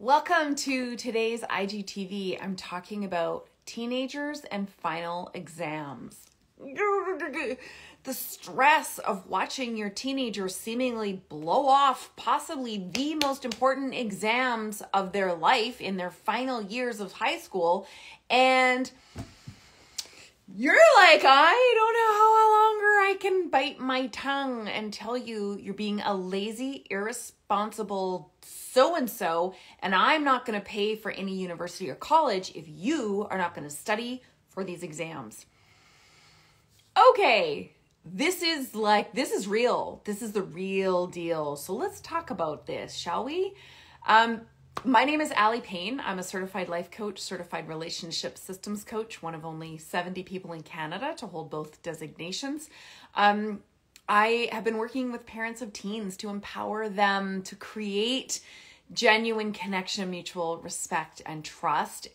Welcome to today's IGTV. I'm talking about teenagers and final exams. The stress of watching your teenager seemingly blow off possibly the most important exams of their life in their final years of high school, and you're like, I don't know how longer I can bite my tongue and tell you you're being a lazy, irresponsible so-and-so, and I'm not going to pay for any university or college if you are not going to study for these exams. Okay, this is real. This is the real deal. So let's talk about this, shall we? My name is Allie Payne. I'm a certified life coach, certified relationship systems coach, one of only 70 people in Canada to hold both designations. I have been working with parents of teens to empower them to create genuine connection, mutual respect, and trust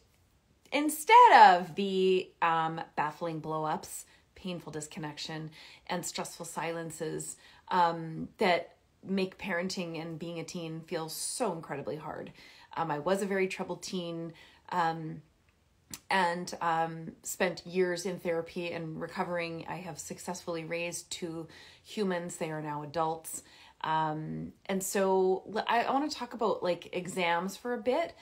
instead of the baffling blow-ups, painful disconnection, and stressful silences that make parenting and being a teen feel so incredibly hard. I was a very troubled teen and spent years in therapy and recovering. I have successfully raised 2 humans. They are now adults. And so I want to talk about like exams for a bit.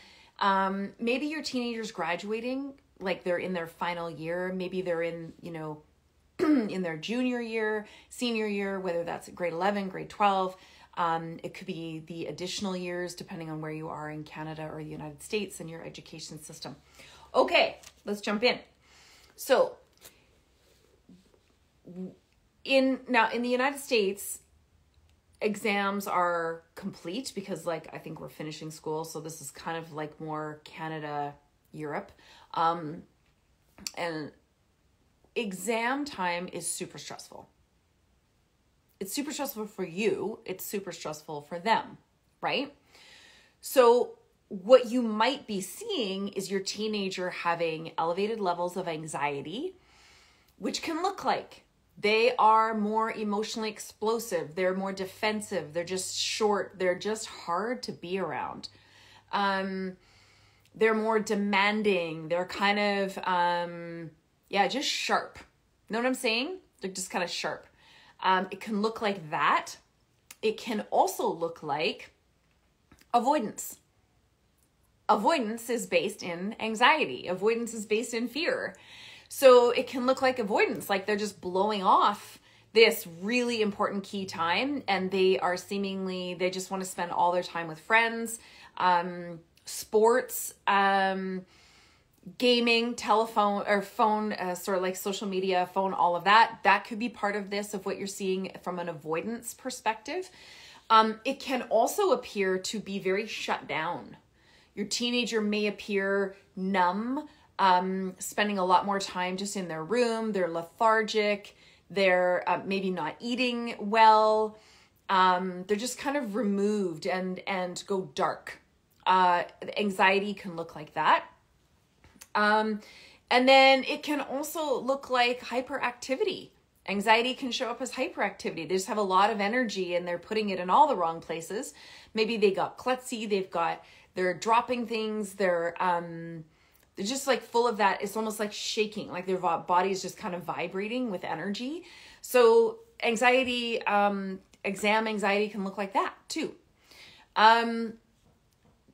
Maybe your teenager's graduating, like they're in their final year. Maybe they're in, in their junior year, senior year, whether that's grade 11, grade 12. It could be the additional years depending on where you are in Canada or the United States and your education system. Okay, let's jump in. So in the United States, exams are complete because I think we're finishing school. So this is kind of like more Canada, Europe. And exam time is super stressful. It's super stressful for you. It's super stressful for them, right? So what you might be seeing is your teenager having elevated levels of anxiety, which can look like they are more emotionally explosive. They're more defensive. They're just short. They're just hard to be around. They're more demanding. They're kind of, just sharp. Know what I'm saying? They're just kind of sharp. It can look like that. It can also look like avoidance. Avoidance is based in anxiety. Avoidance is based in fear. So it can look like avoidance, like they're just blowing off this really important key time and they just want to spend all their time with friends, sports, gaming, telephone or phone, sort of like social media, phone, all of that. That could be part of this, of what you're seeing from an avoidance perspective. It can also appear to be very shut down. Your teenager may appear numb, spending a lot more time just in their room. They're lethargic. They're maybe not eating well. They're just kind of removed and go dark. Anxiety can look like that. And then it can also look like hyperactivity. Anxiety can show up as hyperactivity. They just have a lot of energy and they're putting it in all the wrong places. Maybe they got klutzy. They're dropping things. They're just like full of that. It's almost like shaking, like their body is just kind of vibrating with energy. So anxiety, exam anxiety can look like that too.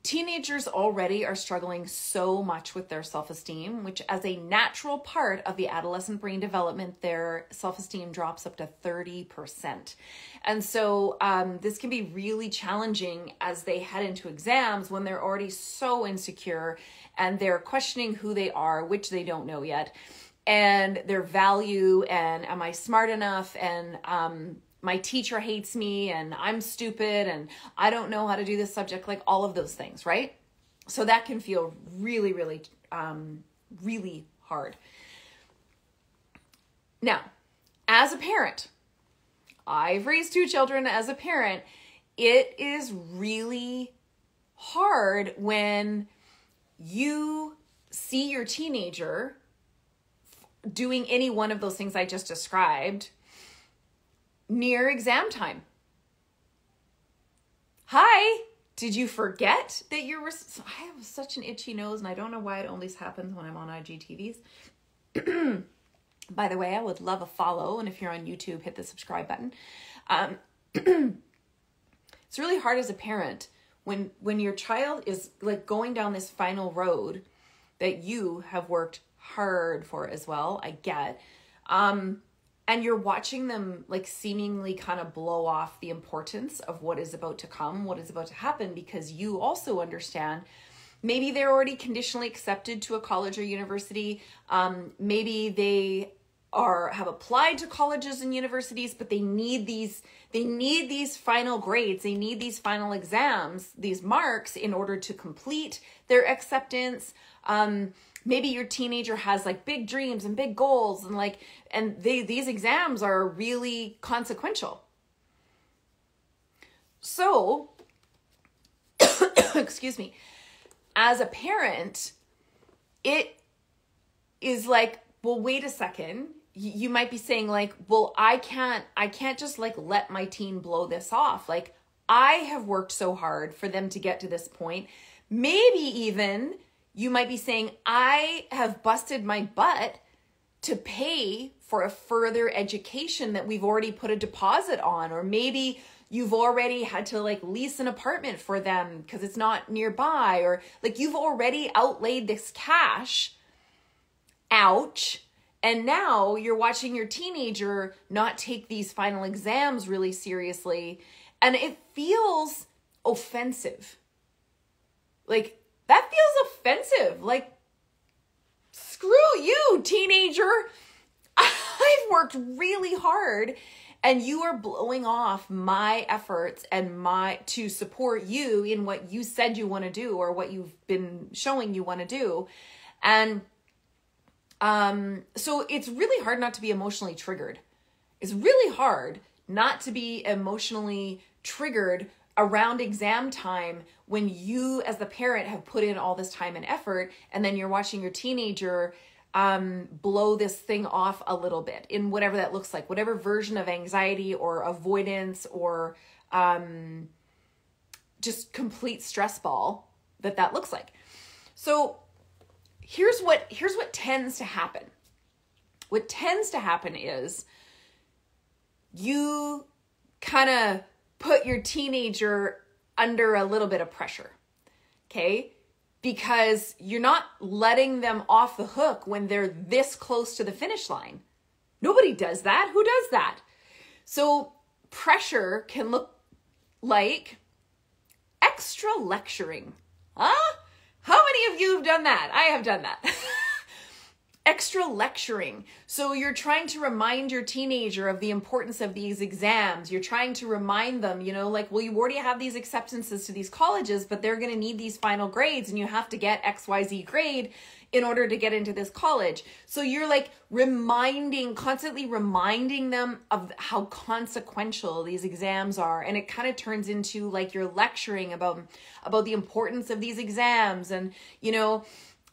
Teenagers already are struggling so much with their self-esteem, which as a natural part of the adolescent brain development, their self-esteem drops up to 30%. And so this can be really challenging as they head into exams when they're already so insecure and they're questioning who they are, which they don't know yet, and their value and am I smart enough, and my teacher hates me and I'm stupid and I don't know how to do this subject, like all of those things, right? So that can feel really, really, really hard. Now, as a parent, I've raised 2 children as a parent. It is really hard when you see your teenager doing any one of those things I just described near exam time. Hi, Did you forget that I have such an itchy nose, and I don't know why it always happens when I'm on IGTVs. By the way, I would love a follow, and if you're on YouTube, hit the subscribe button. It's really hard as a parent when your child is like going down this final road that you have worked hard for as well, I get. And you're watching them like seemingly kind of blow off the importance of what is about to come, what is about to happen, because you also understand maybe they're already conditionally accepted to a college or university. Maybe they have applied to colleges and universities, but they need these final grades. They need these final exams, these marks in order to complete their acceptance. Maybe your teenager has like big dreams and big goals, and these exams are really consequential. So, excuse me, as a parent, it is like, well, wait a second. You might be saying like, well, I can't just like let my teen blow this off. Like, I have worked so hard for them to get to this point. Maybe even you might be saying, I have busted my butt to pay for a further education that we've already put a deposit on. Or maybe you've already had to like lease an apartment for them because it's not nearby. Or like you've already outlaid this cash. Ouch. And now you're watching your teenager not take these final exams really seriously. And it feels offensive. Like, that feels offensive. Like, screw you, teenager. I've worked really hard and you are blowing off my efforts and to support you in what you said you want to do or what you've been showing you want to do. And so it's really hard not to be emotionally triggered. It's really hard not to be emotionally triggered around exam time when you as the parent have put in all this time and effort, and then you're watching your teenager blow this thing off a little bit in whatever that looks like, whatever version of anxiety or avoidance or just complete stress ball that looks like. So here's what tends to happen. What tends to happen is you kind of put your teenager under a little bit of pressure, okay? Because you're not letting them off the hook when they're this close to the finish line. Nobody does that. Who does that? So pressure can look like extra lecturing. Huh? How many of you have done that? I have done that. Extra lecturing. So you're trying to remind your teenager of the importance of these exams. You're trying to remind them, like, well, you already have these acceptances to these colleges, but they're going to need these final grades and you have to get XYZ grade in order to get into this college. So you're like constantly reminding them of how consequential these exams are. And it kind of turns into like you're lecturing about the importance of these exams. And,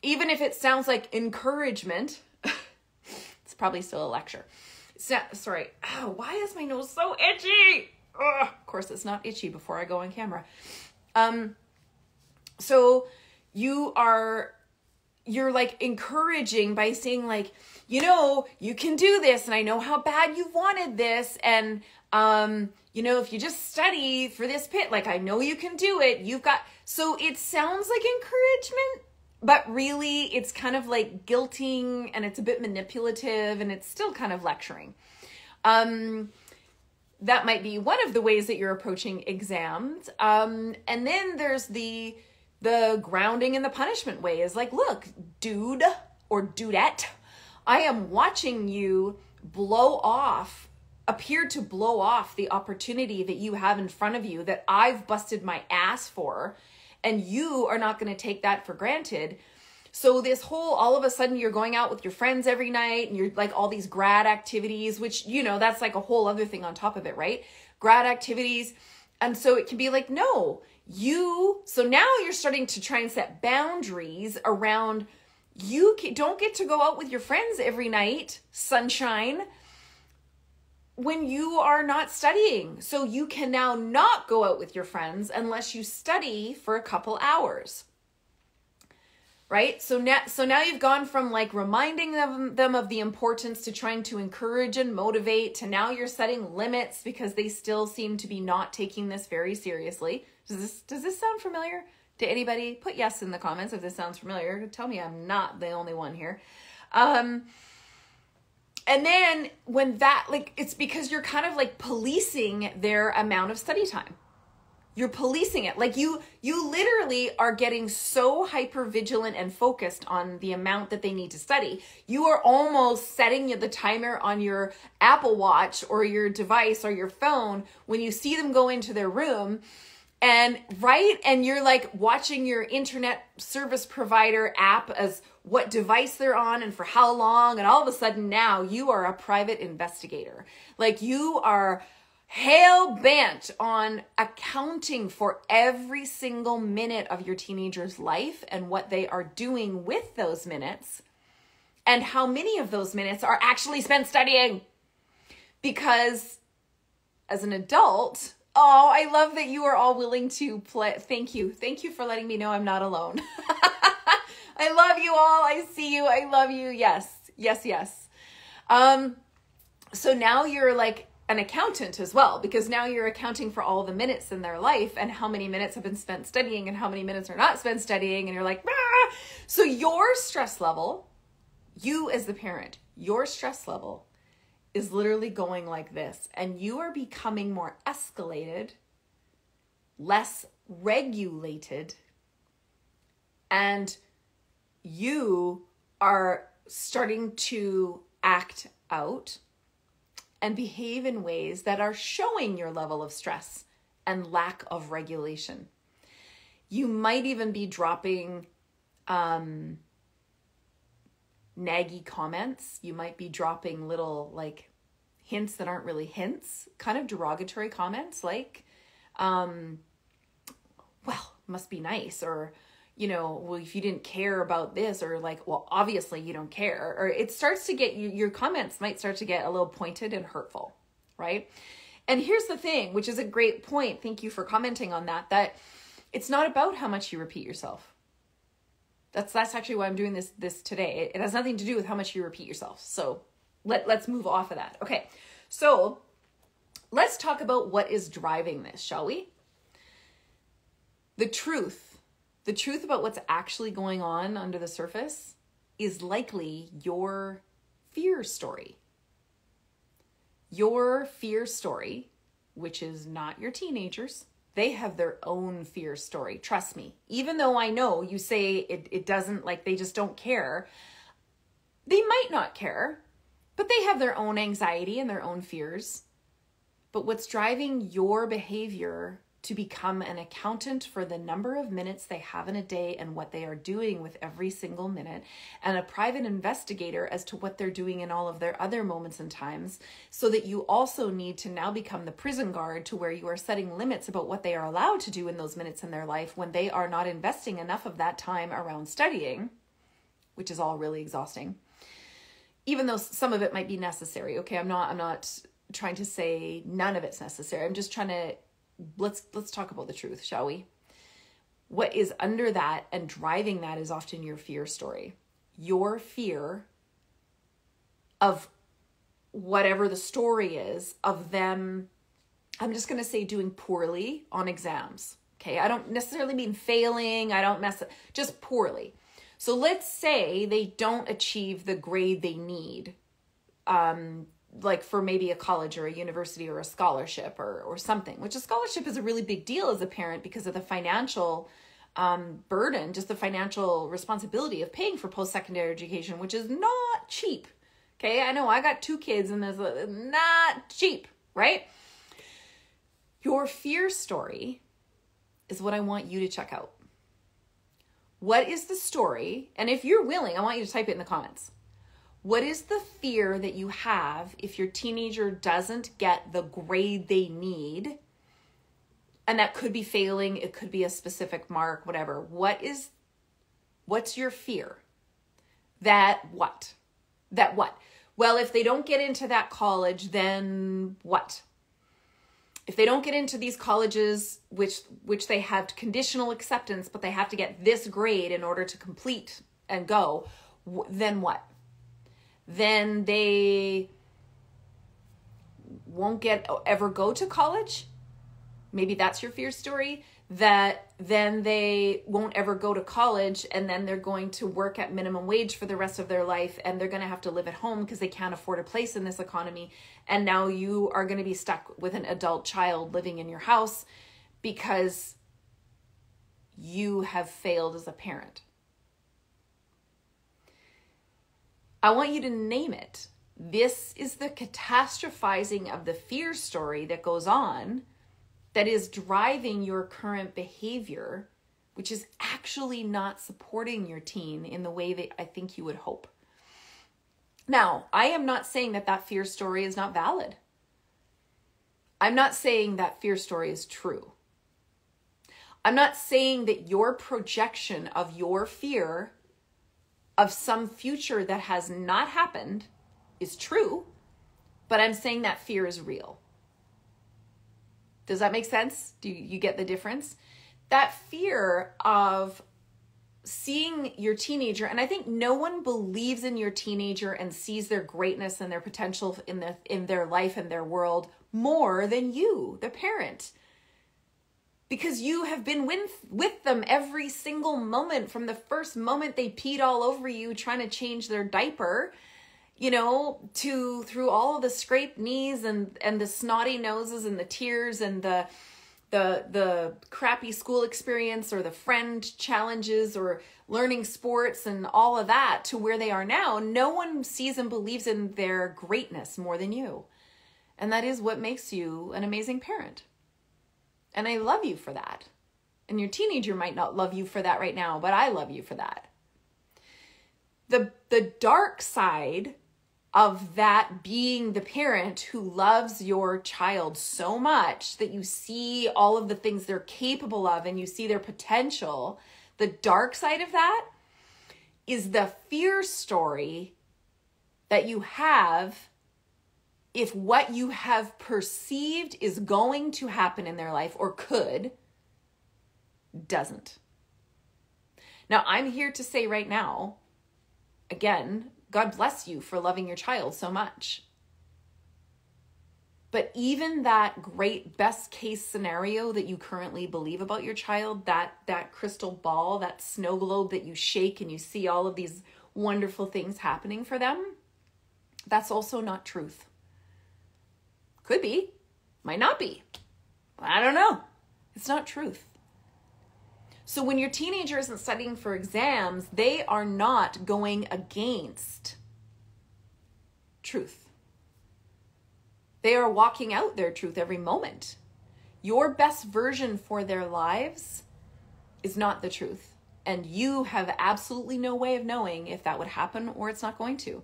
even if it sounds like encouragement, it's probably still a lecture. Sorry. Oh, why is my nose so itchy? Of course, it's not itchy before I go on camera. So you're like encouraging by saying like, you can do this. And I know how bad you wanted this. And, if you just study for this pit, like, I know you can do it. So it sounds like encouragement, but really it's kind of like guilting and it's a bit manipulative and it's still kind of lecturing. That might be one of the ways that you're approaching exams. And then there's the grounding and the punishment way is like, look, dude or dudette, I am watching you appear to blow off the opportunity that you have in front of you that I've busted my ass for. And you are not going to take that for granted. So this whole, all of a sudden you're going out with your friends every night and you're like all these grad activities, which, that's like a whole other thing on top of it, right? Grad activities. And so it can be like, no, so now you're starting to try and set boundaries around, you don't get to go out with your friends every night, sunshine. when you are not studying. So you can now not go out with your friends unless you study for a couple hours. Right? So now you've gone from like reminding them of the importance to trying to encourage and motivate to now you're setting limits because they still seem to be not taking this very seriously. Does this sound familiar to anybody? Put yes in the comments if this sounds familiar. Tell me I'm not the only one here. And then when that, like, it's because you're kind of like policing their amount of study time. You're policing it. Like you literally are getting so hyper vigilant and focused on the amount that they need to study. You are almost setting the timer on your Apple Watch or your device or your phone when you see them go into their room and you're like watching your internet service provider app as what device they're on and for how long. And all of a sudden now you are a private investigator. Like you are hell-bent on accounting for every single minute of your teenager's life and what they are doing with those minutes and how many of those minutes are actually spent studying. Because as an adult, oh, I love that you are all willing to play. Thank you. Thank you for letting me know I'm not alone. I love you all. I see you. I love you. Yes. Yes, yes. So now you're like an accountant as well, because now you're accounting for all the minutes in their life and how many minutes have been spent studying and how many minutes are not spent studying. And you're like, ah! So your stress level, you as the parent, your stress level is literally going like this, and you are becoming more escalated, less regulated, and you are starting to act out and behave in ways that are showing your level of stress and lack of regulation. You might even be dropping naggy comments. You might be dropping little like hints that aren't really hints, kind of derogatory comments like, well, must be nice, or, you know, well, if you didn't care about this, or like, well, obviously you don't care, or it starts to get your comments might start to get a little pointed and hurtful, right? And here's the thing, which is a great point. Thank you for commenting on that, that it's not about how much you repeat yourself. That's actually why I'm doing this today. It has nothing to do with how much you repeat yourself. So let's move off of that. Okay. So let's talk about what is driving this, shall we? The truth about what's actually going on under the surface is likely your fear story. Your fear story, which is not your teenagers. They have their own fear story. Trust me. Even though I know you say it doesn't, like they just don't care. They might not care, but they have their own anxiety and their own fears. But what's driving your behavior to become an accountant for the number of minutes they have in a day and what they are doing with every single minute, and a private investigator as to what they're doing in all of their other moments and times, so that you also need to now become the prison guard to where you are setting limits about what they are allowed to do in those minutes in their life when they are not investing enough of that time around studying, which is all really exhausting, even though some of it might be necessary. Okay, I'm not trying to say none of it's necessary. I'm just trying to let's talk about the truth, shall we? What is under that and driving that is often your fear story. Your fear of whatever the story is of them, I'm just going to say doing poorly on exams. Okay, I don't necessarily mean failing. I don't just poorly. So let's say they don't achieve the grade they need, like for maybe a college or a university or a scholarship or something, which a scholarship is a really big deal as a parent because of the financial burden, just the financial responsibility of paying for post-secondary education, which is not cheap. Okay, I know I got 2 kids and there's not cheap, right? Your fear story is what I want you to check out. What is the story? And if you're willing, I want you to type it in the comments. What is the fear that you have if your teenager doesn't get the grade they need? And that could be failing. It could be a specific mark, whatever. What's your fear? That what? Well, if they don't get into that college, then what? If they don't get into these colleges, which they have conditional acceptance, but they have to get this grade in order to complete and go, then what? Then they won't ever go to college? Maybe that's your fear story, that then they won't ever go to college, and then they're going to work at minimum wage for the rest of their life, and they're going to have to live at home because they can't afford a place in this economy. And now you are going to be stuck with an adult child living in your house because you have failed as a parent. I want you to name it. This is the catastrophizing of the fear story that goes on, that is driving your current behavior, which is actually not supporting your teen in the way that I think you would hope. Now, I am not saying that that fear story is not valid. I'm not saying that fear story is true. I'm not saying that your projection of your fear of some future that has not happened is true, but I'm saying that fear is real. Does that make sense? Do you get the difference? That fear of seeing your teenager, and I think no one believes in your teenager and sees their greatness and their potential in their life and their world more than you, the parent. Because you have been with them every single moment, from the first moment they peed all over you trying to change their diaper, through all of the scraped knees and the snotty noses and the tears and the crappy school experience or the friend challenges or learning sports and all of that to where they are now. No one sees and believes in their greatness more than you. And that is what makes you an amazing parent. And I love you for that. And your teenager might not love you for that right now, but I love you for that. The dark side of that being the parent who loves your child so much that you see all of the things they're capable of and you see their potential, the dark side of that is the fear story that you have if what you have perceived is going to happen in their life or could, doesn't. Now, I'm here to say right now, again, God bless you for loving your child so much. But even that great best case scenario that you currently believe about your child, that crystal ball, that snow globe that you shake and you see all of these wonderful things happening for them, that's also not truth. Could be, might not be. I don't know. It's not truth. So when your teenager isn't studying for exams, they are not going against truth. They are walking out their truth every moment. Your best version for their lives is not the truth. And you have absolutely no way of knowing if that would happen or it's not going to.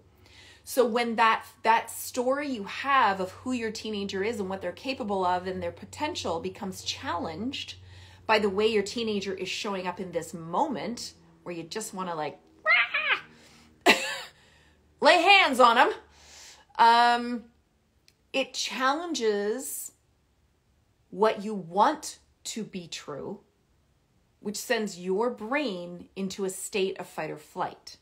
So when that story you have of who your teenager is and what they're capable of and their potential becomes challenged by the way your teenager is showing up in this moment, where you just want to lay hands on them, it challenges what you want to be true, which sends your brain into a state of fight or flight,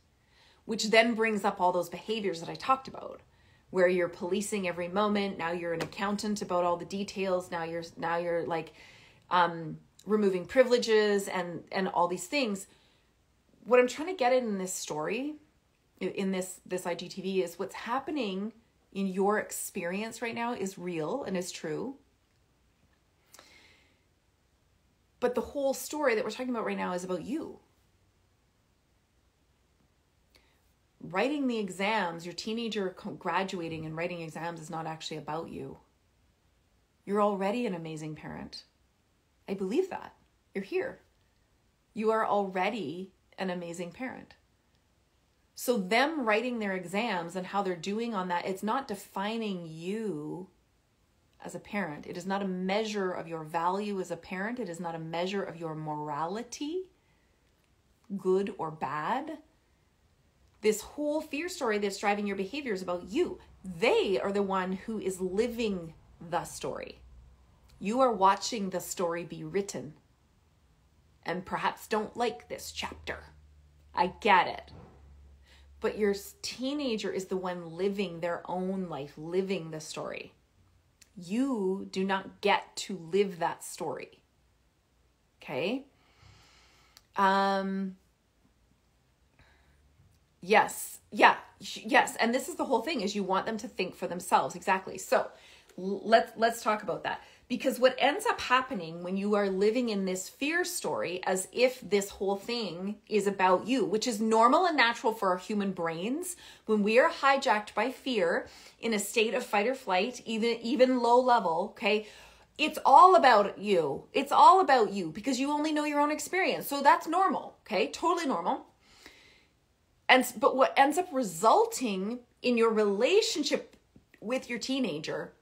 which then brings up all those behaviors that I talked about, where you're policing every moment. Now you're an accountant about all the details. Now you're like removing privileges and all these things. What I'm trying to get in this story, in this IGTV, is what's happening in your experience right now is real and is true. But the whole story that we're talking about right now is about you. Writing the exams, your teenager graduating and writing exams is not actually about you. You're already an amazing parent. I believe that. You're here. You are already an amazing parent. So them writing their exams and how they're doing on that, it's not defining you as a parent. It is not a measure of your value as a parent. It is not a measure of your morality, good or bad. This whole fear story that's driving your behavior is about you. They are the one who is living the story. You are watching the story be written and perhaps don't like this chapter. I get it. But your teenager is the one living their own life, living the story. You do not get to live that story. Okay? Yes. Yeah. Yes. And this is the whole thing, is you want them to think for themselves. Exactly. So let's talk about that. Because what ends up happening when you are living in this fear story as if this whole thing is about you, which is normal and natural for our human brains, when we are hijacked by fear in a state of fight or flight, even low level, okay, it's all about you. It's all about you because you only know your own experience. So that's normal, okay? Totally normal. But what ends up resulting in your relationship with your teenager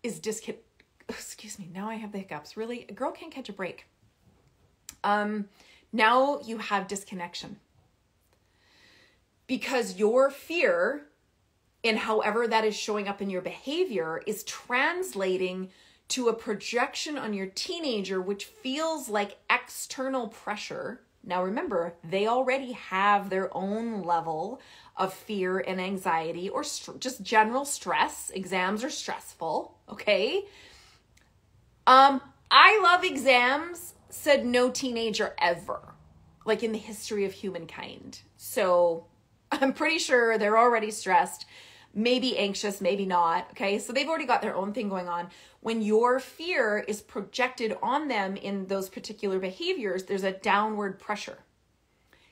is excuse me, now I have the hiccups. Really, a girl can't catch a break. Now you have disconnection. Because your fear, in however that is showing up in your behavior, is translating to a projection on your teenager, which feels like external pressure. Now remember, they already have their own level of fear and anxiety or just general stress. Exams are stressful, okay? I love exams, said no teenager ever, like in the history of humankind. So I'm pretty sure they're already stressed, maybe anxious, maybe not, okay? So they've already got their own thing going on. When your fear is projected on them in those particular behaviors, there's a downward pressure.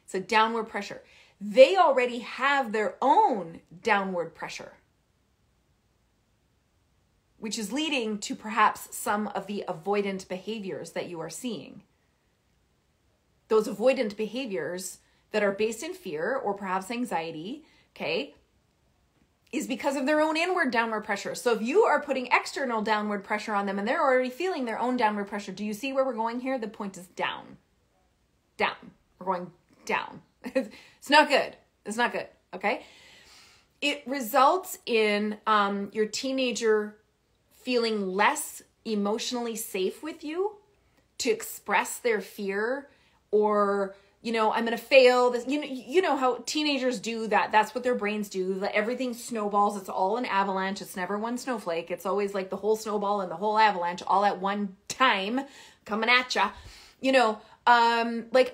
It's a downward pressure. They already have their own downward pressure, which is leading to perhaps some of the avoidant behaviors that you are seeing. Those avoidant behaviors that are based in fear or perhaps anxiety, okay, is because of their own inward downward pressure. So if you are putting external downward pressure on them and they're already feeling their own downward pressure, do you see where we're going here? The point is down. Down. We're going down. It's not good. It's not good, okay? It results in your teenager feeling less emotionally safe with you to express their fear, or I'm going to fail this. You know how teenagers do that. That's what their brains do. Everything snowballs. It's all an avalanche. It's never one snowflake. It's always like the whole snowball and the whole avalanche all at one time coming at ya. Like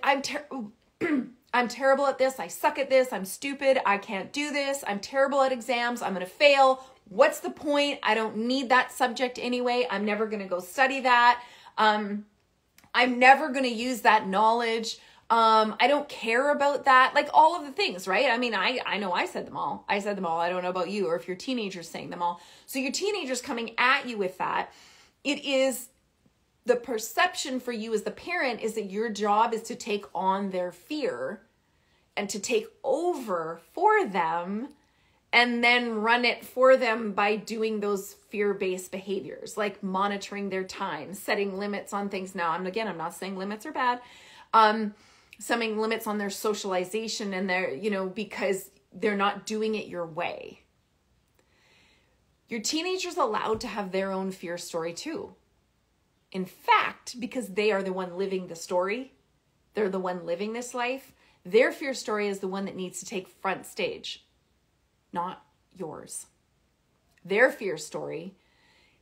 I'm terrible at this. I suck at this. I'm stupid. I can't do this. I'm terrible at exams. I'm going to fail. What's the point? I don't need that subject anyway. I'm never going to go study that. I'm never going to use that knowledge. I don't care about that. Like all of the things, right? I mean, I know I said them all. I don't know about you, or if your teenager's saying them all. So your teenager's coming at you with that. It is the perception for you as the parent is that your job is to take on their fear and to take over for them and then run it for them by doing those fear-based behaviors, like monitoring their time, setting limits on things. Now, I'm not saying limits are bad. Setting limits on their socialization and their, because they're not doing it your way. Your teenager's allowed to have their own fear story too. In fact, because they are the one living the story, they're the one living this life, their fear story is the one that needs to take front stage, not yours. Their fear story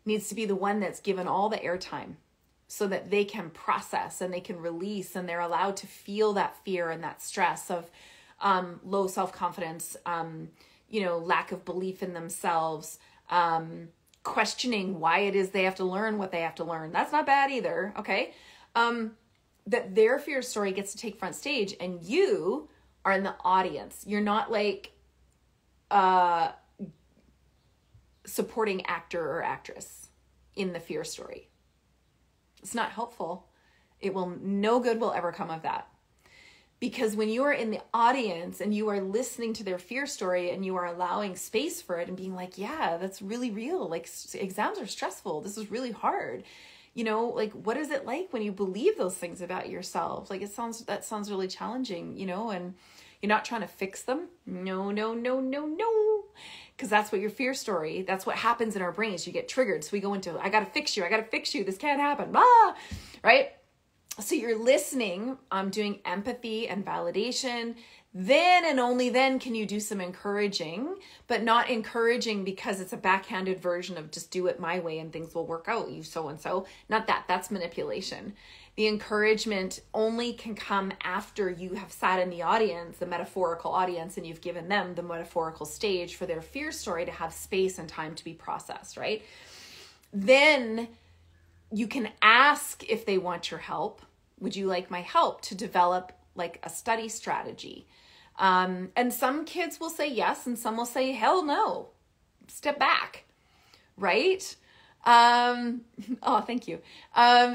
needs to be the one that's given all the airtime so that they can process and they can release, and they're allowed to feel that fear and that stress of low self-confidence, lack of belief in themselves, questioning why it is they have to learn what they have to learn. That's not bad either, okay? That their fear story gets to take front stage and you are in the audience. You're not like supporting actor or actress in the fear story. It's not helpful. No good will ever come of that. Because when you are in the audience and you are listening to their fear story and you are allowing space for it and being like, yeah, that's really real. Like exams are stressful. This is really hard. Like what is it like when you believe those things about yourself? Like that sounds really challenging, and You're not trying to fix them. No, no, no, no, no. Because that's what your fear story, that's what happens in our brains. You get triggered. So we go into, I got to fix you. I got to fix you. This can't happen. Ah, right? So you're listening, doing empathy and validation. Then and only then can you do some encouraging, but not encouraging because it's a backhanded version of just do it my way and things will work out, you so-and-so. Not that. That's manipulation. The encouragement only can come after you have sat in the audience, the metaphorical audience, and you've given them the metaphorical stage for their fear story to have space and time to be processed, right? Then you can ask if they want your help. Would you like my help to develop like a study strategy? And some kids will say yes, and some will say, hell no, step back, right? Oh, thank you.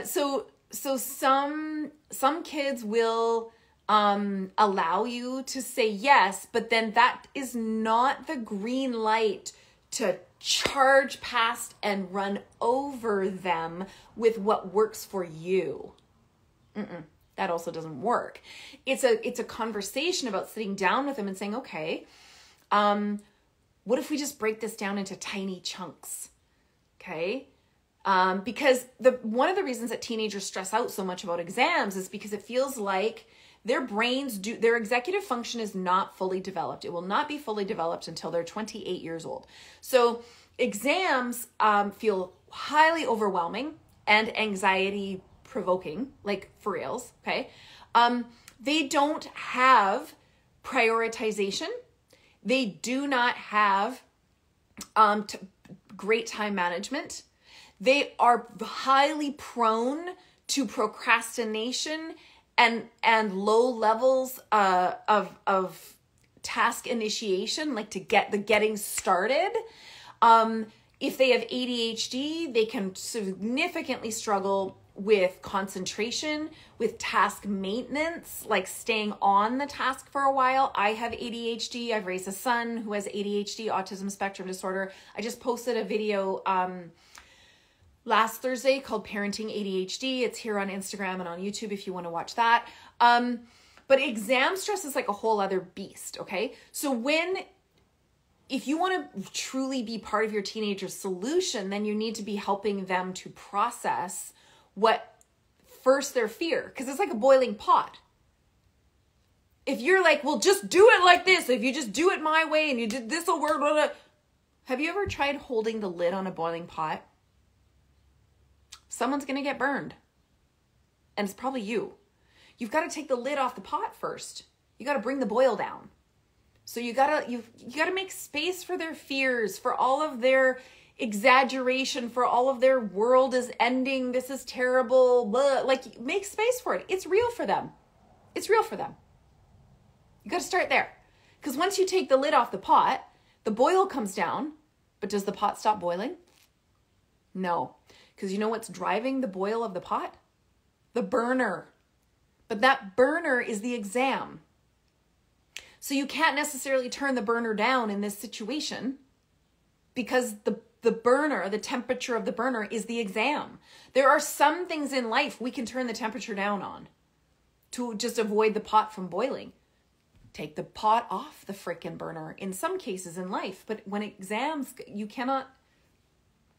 So some kids will, allow you to say yes, but then that is not the green light to charge past and run over them with what works for you. That also doesn't work. It's a conversation about sitting down with them and saying, okay, what if we just break this down into tiny chunks? Okay. Because one of the reasons that teenagers stress out so much about exams is because it feels like their their executive function is not fully developed. It will not be fully developed until they're 28 years old. So exams, feel highly overwhelming and anxiety provoking, like for reals. Okay. They don't have prioritization. They do not have, great time management. They are highly prone to procrastination and low levels of task initiation, like to get the getting started. If they have ADHD, they can significantly struggle with concentration, with task maintenance, like staying on the task for a while. I have ADHD. I've raised a son who has ADHD, autism spectrum disorder. I just posted a video last Thursday called Parenting ADHD. It's here on Instagram and on YouTube if you want to watch that. But exam stress is like a whole other beast, okay? So if you want to truly be part of your teenager's solution, then you need to be helping them to process their fear, because it's like a boiling pot. If you're like, well, just do it like this. If you just do it my way and you did this will work. Blah, blah. Have you ever tried holding the lid on a boiling pot? Someone's going to get burned. And it's probably you. You've got to take the lid off the pot first. You got to bring the boil down. So you got to make space for their fears, for all of their exaggeration, for all of their world is ending, this is terrible, blah. Like, make space for it. It's real for them. It's real for them. You got to start there. Because once you take the lid off the pot, the boil comes down, but does the pot stop boiling? No. Because you know what's driving the boil of the pot? The burner. But that burner is the exam. So you can't necessarily turn the burner down in this situation because the burner, the temperature of the burner is the exam. There are some things in life we can turn the temperature down on to just avoid the pot from boiling. Take the pot off the frickin' burner in some cases in life. But when exams, you cannot,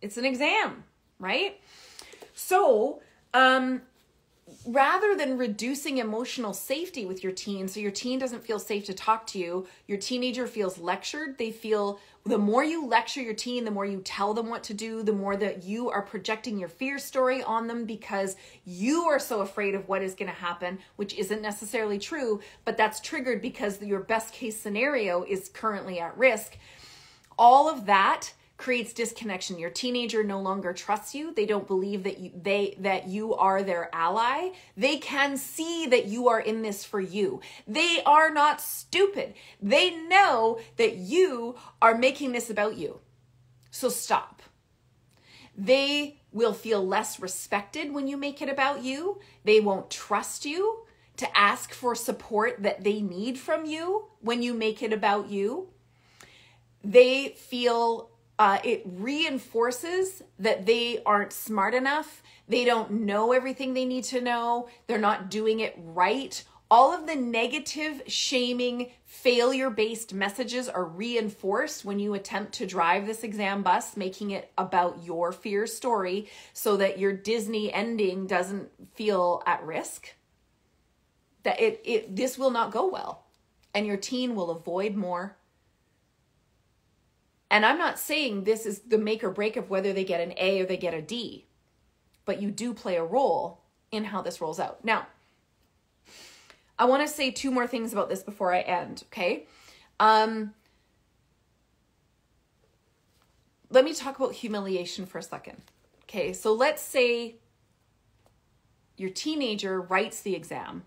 it's an exam, right? So, rather than reducing emotional safety with your teen, so your teen doesn't feel safe to talk to you, your teenager feels lectured. They feel the more you lecture your teen, the more you tell them what to do, the more that you are projecting your fear story on them because you are so afraid of what is going to happen, which isn't necessarily true, but that's triggered because your best case scenario is currently at risk. All of that creates disconnection. Your teenager no longer trusts you. They don't believe that you are their ally. They can see that you are in this for you. They are not stupid. They know that you are making this about you. So stop. They will feel less respected when you make it about you. They won't trust you to ask for support that they need from you when you make it about you. They feel it reinforces that they aren't smart enough. They don't know everything they need to know. They're not doing it right. All of the negative, shaming, failure-based messages are reinforced when you attempt to drive this exam bus, making it about your fear story so that your Disney ending doesn't feel at risk. That this will not go well, and your teen will avoid more. And I'm not saying this is the make or break of whether they get an A or they get a D, but you do play a role in how this rolls out. Now, I want to say two more things about this before I end, okay? Let me talk about humiliation for a second. Okay, so let's say your teenager writes the exam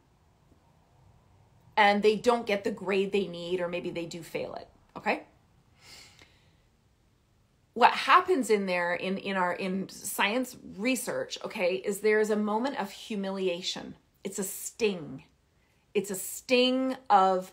and they don't get the grade they need, or maybe they do fail it, okay? What happens in there in science research, okay, is there's a moment of humiliation. It's a sting. It's a sting of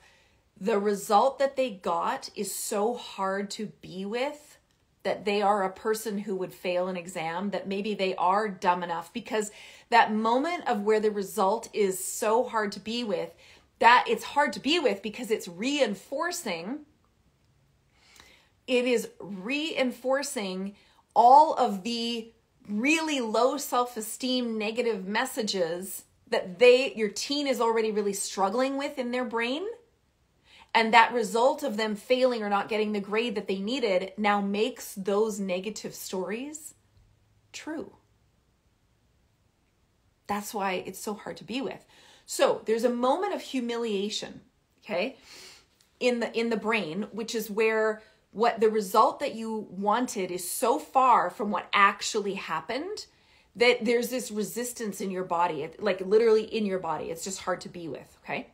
the result that they got is so hard to be with that they are a person who would fail an exam, that maybe they are dumb enough, because that moment of where the result is so hard to be with, that it's hard to be with because it's reinforcing. It is reinforcing all of the really low self-esteem, negative messages that your teen is already really struggling with in their brain. And that result of them failing or not getting the grade that they needed now makes those negative stories true. That's why it's so hard to be with. So there's a moment of humiliation, okay, in the brain, which is where what the result that you wanted is so far from what actually happened that there's this resistance in your body, like literally in your body. It's just hard to be with, okay?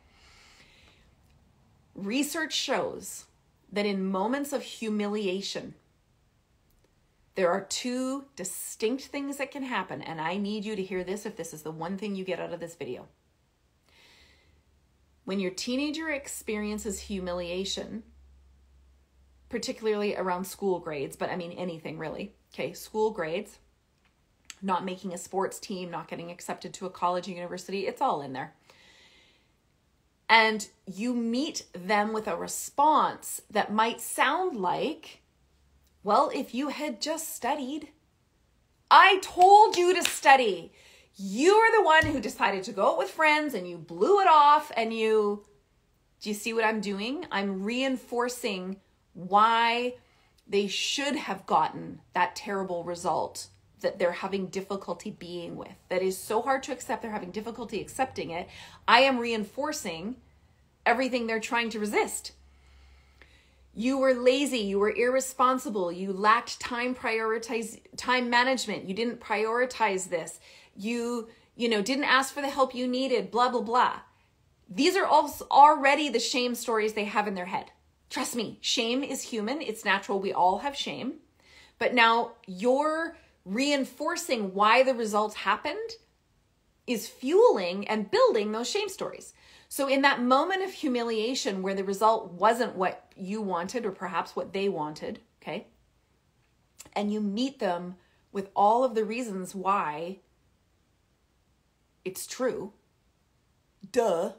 Research shows that in moments of humiliation, there are two distinct things that can happen, and I need you to hear this if this is the one thing you get out of this video. When your teenager experiences humiliation, particularly around school grades, but I mean anything really, okay, school grades, not making a sports team, not getting accepted to a college or university, it's all in there. And you meet them with a response that might sound like, well, if you had just studied, I told you to study. You are the one who decided to go out with friends and you blew it off and do you see what I'm doing? I'm reinforcing why they should have gotten that terrible result that they're having difficulty being with. That is so hard to accept. They're having difficulty accepting it. I am reinforcing everything they're trying to resist. You were lazy. You were irresponsible. You lacked time management. You didn't prioritize this. You didn't ask for the help you needed, blah, blah, blah. These are all already the shame stories they have in their head. Trust me, shame is human. It's natural. We all have shame. But now you're reinforcing why the results happened is fueling and building those shame stories. So in that moment of humiliation where the result wasn't what you wanted or perhaps what they wanted, okay, and you meet them with all of the reasons why it's true, duh,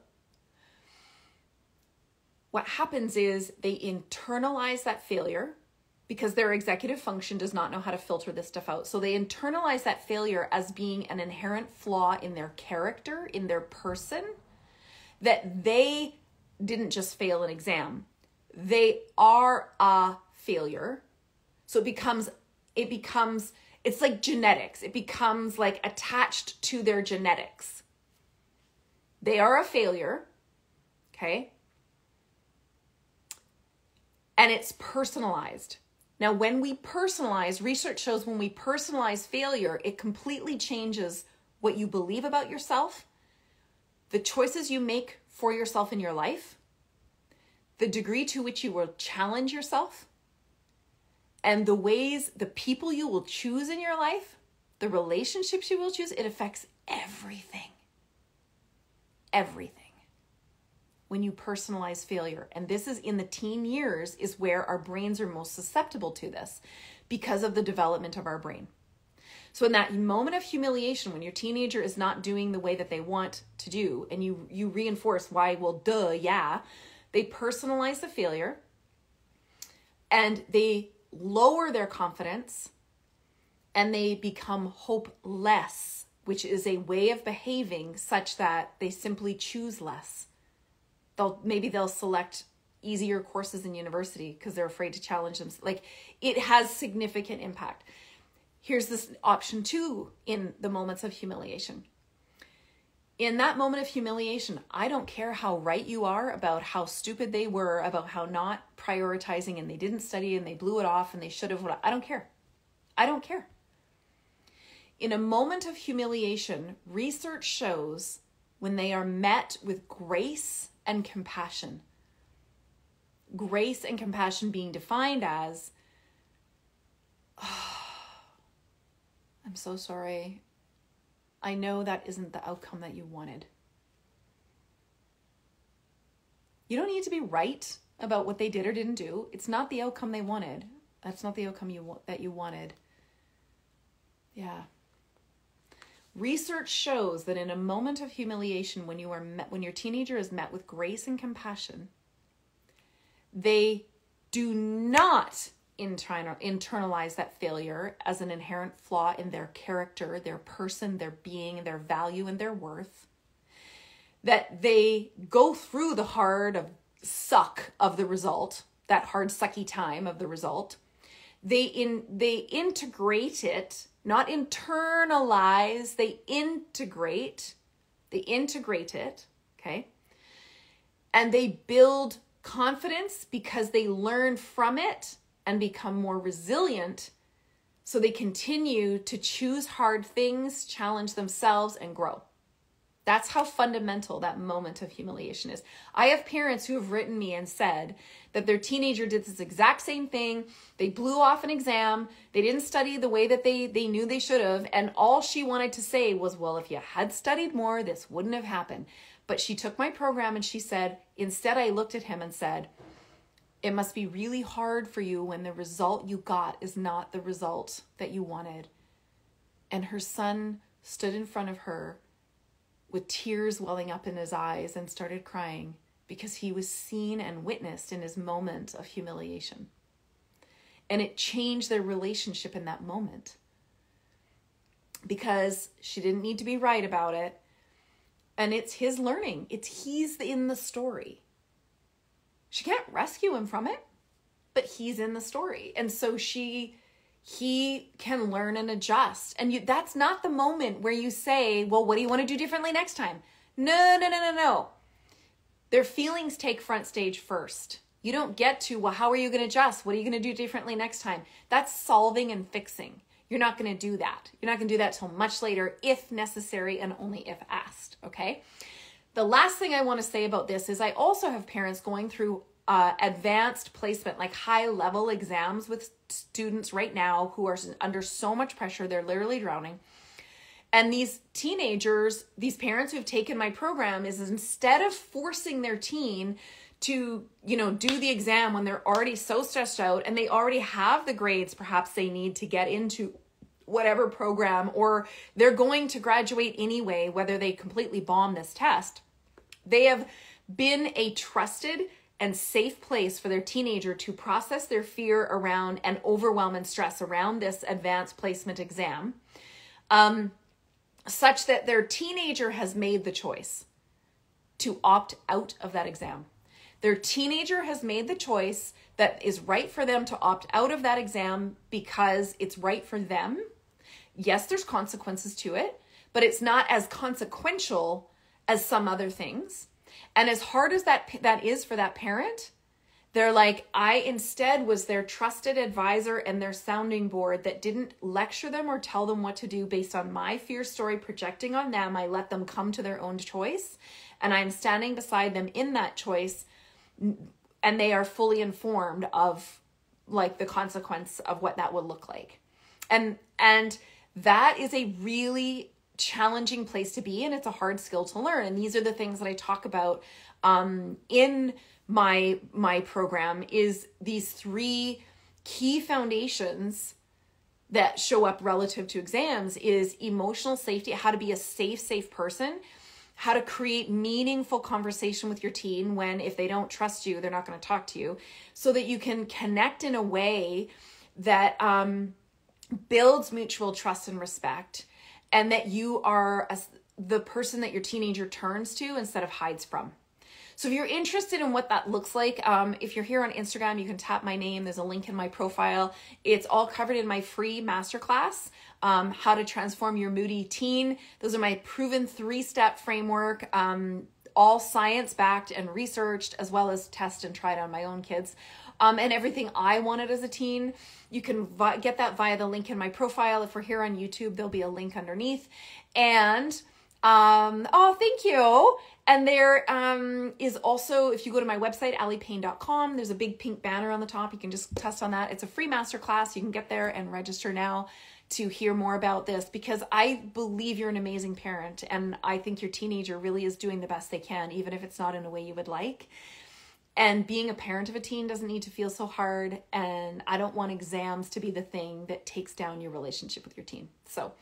what happens is they internalize that failure because their executive function does not know how to filter this stuff out. So they internalize that failure as being an inherent flaw in their character, in their person, that they didn't just fail an exam. They are a failure. So it's like genetics. It becomes like attached to their genetics. They are a failure, okay? And it's personalized. Now, when we personalize, research shows when we personalize failure, it completely changes what you believe about yourself, the choices you make for yourself in your life, the degree to which you will challenge yourself, and the people you will choose in your life, the relationships you will choose. It affects everything. Everything. When you personalize failure. And this is in the teen years is where our brains are most susceptible to this because of the development of our brain. So in that moment of humiliation, when your teenager is not doing the way that they want to do, and you reinforce why, well, duh, yeah, they personalize the failure and they lower their confidence and they become hopeless, which is a way of behaving such that they simply choose less. Maybe they'll select easier courses in university because they're afraid to challenge them. Like, it has significant impact. Here's this option 2 in the moments of humiliation. In that moment of humiliation, I don't care how right you are about how stupid they were, about how not prioritizing and they didn't study and they blew it off and they should have. I don't care. I don't care. In a moment of humiliation, research shows when they are met with grace and compassion. Grace and compassion being defined as, oh, I'm so sorry. I know that isn't the outcome that you wanted. You don't need to be right about what they did or didn't do. It's not the outcome they wanted. That's not the outcome that you wanted. Yeah. Research shows that in a moment of humiliation, when your teenager is met with grace and compassion, they do not internalize that failure as an inherent flaw in their character, their person, their being, their value, and their worth. That they go through the hard suck of the result, that hard sucky time of the result. They integrate it, not internalize, they integrate it, okay? And they build confidence because they learn from it and become more resilient, so they continue to choose hard things, challenge themselves, and grow. That's how fundamental that moment of humiliation is. I have parents who have written me and said that their teenager did this exact same thing. They blew off an exam. They didn't study the way that they knew they should have. And all she wanted to say was, well, if you had studied more, this wouldn't have happened. But she took my program and she said, instead I looked at him and said, it must be really hard for you when the result you got is not the result that you wanted. And her son stood in front of her with tears welling up in his eyes and started crying because he was seen and witnessed in his moment of humiliation. And it changed their relationship in that moment because she didn't need to be right about it. And it's his learning. He's in the story. She can't rescue him from it, but he's in the story. And so he can learn and adjust. And that's not the moment where you say, well, what do you want to do differently next time? No. Their feelings take front stage first. You don't get to, well, how are you going to adjust? What are you going to do differently next time? That's solving and fixing. You're not going to do that. You're not going to do that till much later, if necessary, and only if asked, okay? The last thing I want to say about this is I also have parents going through advanced placement, like high-level exams with students right now who are under so much pressure, they're literally drowning. And these teenagers, these parents who've taken my program, is instead of forcing their teen to, do the exam when they're already so stressed out and they already have the grades perhaps they need to get into whatever program, or they're going to graduate anyway, whether they completely bomb this test, they have been a trusted and safe place for their teenager to process their fear around and overwhelm and stress around this advanced placement exam, such that their teenager has made the choice to opt out of that exam. Their teenager has made the choice that is right for them to opt out of that exam because it's right for them. Yes, there's consequences to it, but it's not as consequential as some other things. And as hard as that is for that parent, they're like, I instead was their trusted advisor and their sounding board that didn't lecture them or tell them what to do based on my fear story projecting on them. I let them come to their own choice, and I'm standing beside them in that choice, and they are fully informed of like the consequence of what that would look like. And that is a really challenging place to be, and it's a hard skill to learn. And these are the things that I talk about in my program, is these 3 key foundations that show up relative to exams is emotional safety, how to be a safe person, how to create meaningful conversation with your teen when if they don't trust you, they're not going to talk to you, so that you can connect in a way that builds mutual trust and respect, and that you are the person that your teenager turns to instead of hides from. So if you're interested in what that looks like, if you're here on Instagram, you can tap my name. There's a link in my profile. It's all covered in my free masterclass, How to Transform Your Moody Teen. Those are my proven 3-step framework, all science-backed and researched, as well as test and tried on my own kids. And everything I wanted as a teen. You can get that via the link in my profile. If we're here on YouTube, there'll be a link underneath. And thank you. And there is also, if you go to my website, alliepayne.com, there's a big pink banner on the top. You can just test on that. It's a free masterclass. You can get there and register now to hear more about this, because I believe you're an amazing parent, and I think your teenager really is doing the best they can, even if it's not in a way you would like. And being a parent of a teen doesn't need to feel so hard, and I don't want exams to be the thing that takes down your relationship with your teen. So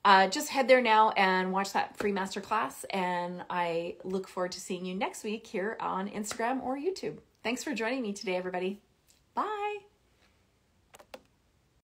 just head there now and watch that free masterclass, and I look forward to seeing you next week here on Instagram or YouTube. Thanks for joining me today, everybody.